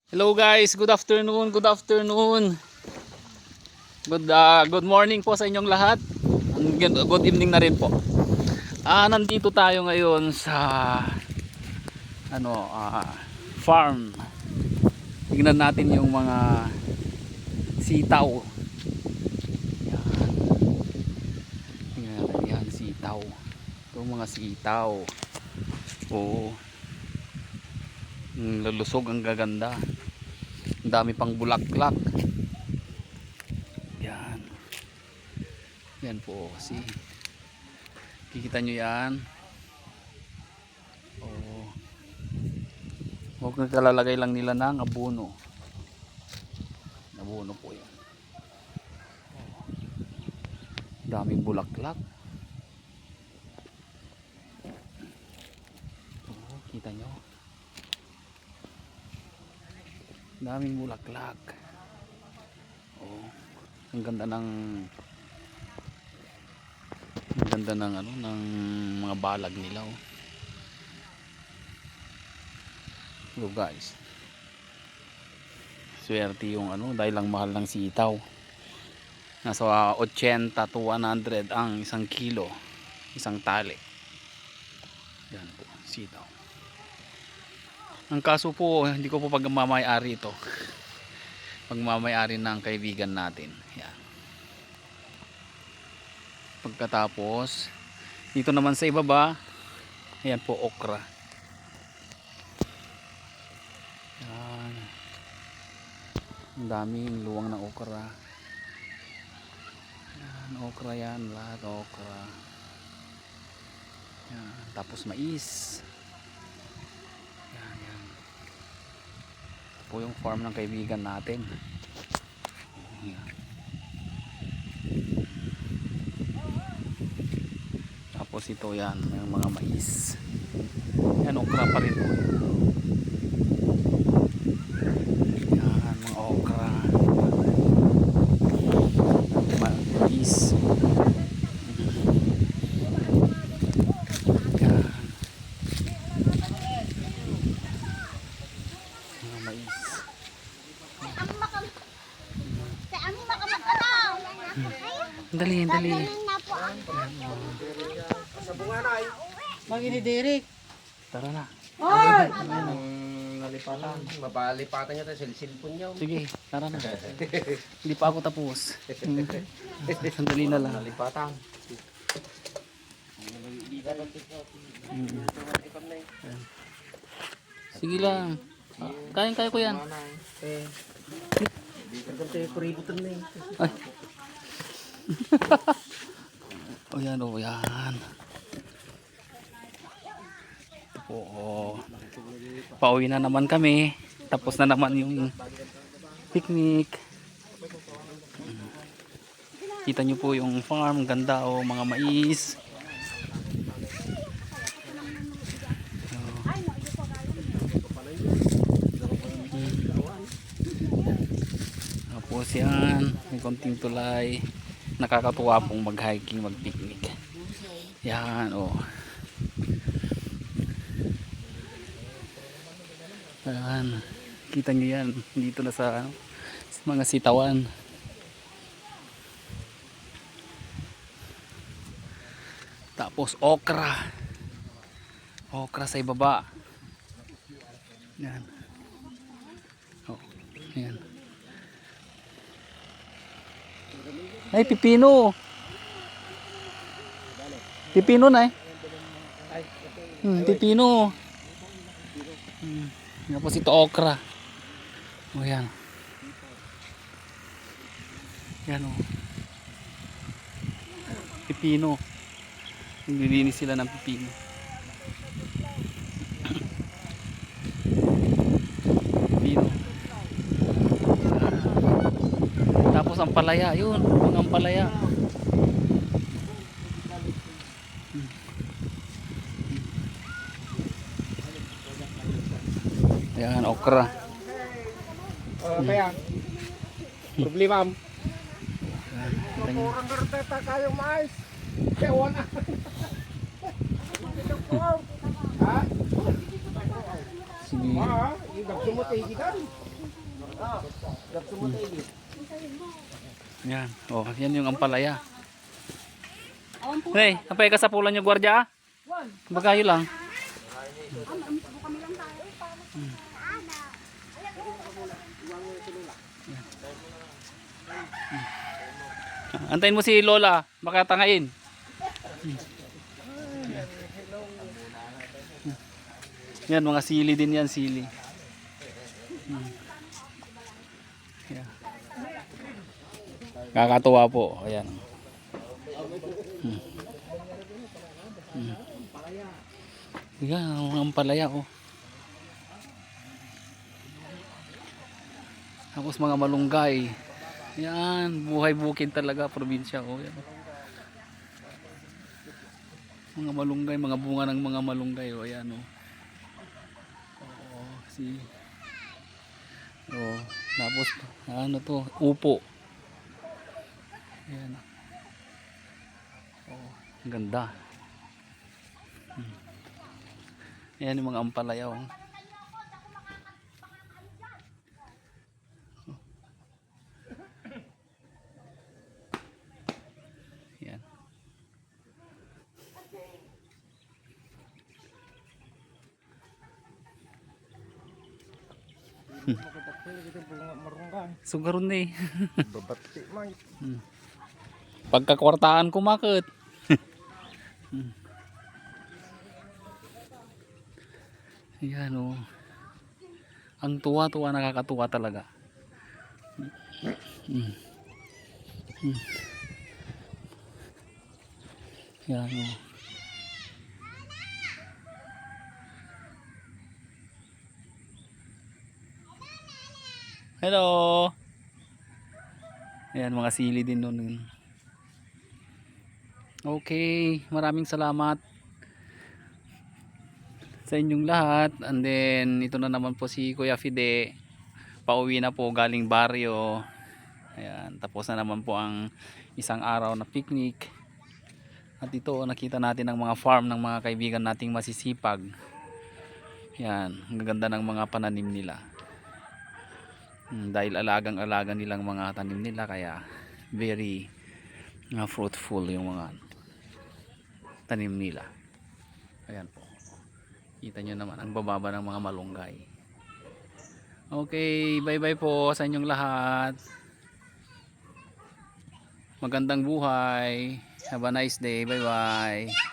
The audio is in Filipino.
Hello guys, good afternoon, good afternoon. Good morning po sa inyong lahat. Good evening na rin po. Nandito tayo ngayon sa farm. Tingnan natin yung mga sitaw. Yan. Tingnan natin yan, sitaw. Itong mga sitaw. Oo. Lulusog, ang gaganda. Ang dami pang bulaklak. Yan. Yan po. See. Kikita nyo yan. Oh. Huwag nagkalalagay lang nila ng abono. Abono po yan. Oh. Daming bulaklak. Oh, kita nyo. Daming bulaklak. Oh, ang ganda ng ng mga balag nila. Oh. So guys, swerte yung dahil lang mahal ng sitaw. Nasa 80 to 100 ang isang kilo, isang tali. Yan po, sitaw. Ang kaso po, hindi ko po pagmamayari ito. Pagmamayari ng kaibigan natin. Yan. Pagkatapos, dito naman sa ibaba, ayan po, okra. Yan. Ang daming luwang na okra. Yan, okra yan, lahat okra. Yan. Tapos mais. Po yung farm ng kaibigan natin. Ayan. Tapos ito yan, yung mga mais. Yan, okra pa rin po. Yan, mga okra. Mais. Yan. Mga mais. Dali. Sa bunga na ay. Magini Derek. Tara na. Nalipatan. Mapalipatan niya tayo sa cellphone niya. Sige, tara na. Hindi pa ako tapos. Sandali na lang. Nalipatan. Sige lang. Kaya ko yan. Ay. Yan. Ito po. Pauwi na naman kami. Tapos na naman yung picnic. Kita nyo po yung farm. Ganda mga mais. Tapos yan, may konting tulay. Nakakatuwa pong mag-hiking, mag-picnic. Yan, Yan, kita nyo yan. Dito na sa mga sitawan. Tapos okra. Okra sa ibaba. Yan. Yan. Ay, pipino. Pipino na pipino. Tapos ito okra. Yan. Yan Pipino. Nililinis sila ng pipino. Pipino. Tapos ang palaya, yun, mga ampalaya. Yan, okra. Kaya, problema. Kurang garteta kayo mais. Kewan na. Ha? Sige. Yung nagsumot kita. Yan. Oh, yan yung ampalaya. Hey, apay ka sa pulan yung gwardiya? Bagayo lang. Antayin mo si Lola, baka tangain. Yan, mga sili din yan, sili. Yan. Kakatuwa po, ayan. Yan, ang palaya oh. Tapos mga malunggay. Yan, buhay bukid talaga, probinsya oh. Yan. Mga malunggay, mga bunga ng mga malunggay oh, ayan oh. Oh, si oh, tapos ano to, upo. Ayan. Oh, ang ganda. Ayan yung mga ampalaya oh. Ayan. Sugaron na eh. Babati man. Pagkakwartaan kumakit. Ayan oh. Ang tuwa-tuwa, nakakatuwa talaga. Ayan oh. Hello. Ayan, mga sili din nun. Okay, maraming salamat sa inyong lahat. And then ito na naman po si Kuya Fide. Pauwi na po galing baryo. Ayan, tapos na naman po ang isang araw na picnic. At ito nakita natin ang mga farm ng mga kaibigan nating masisipag. Ayan, ang gaganda ng mga pananim nila. Dahil alagang-alaga nilang mga tanim nila, kaya very fruitful yung mga tanim nila. Ayan po. Kita nyo naman ang bababa ng mga malunggay. Okay, bye bye po sa inyong lahat. Magandang buhay. Have a nice day. Bye bye.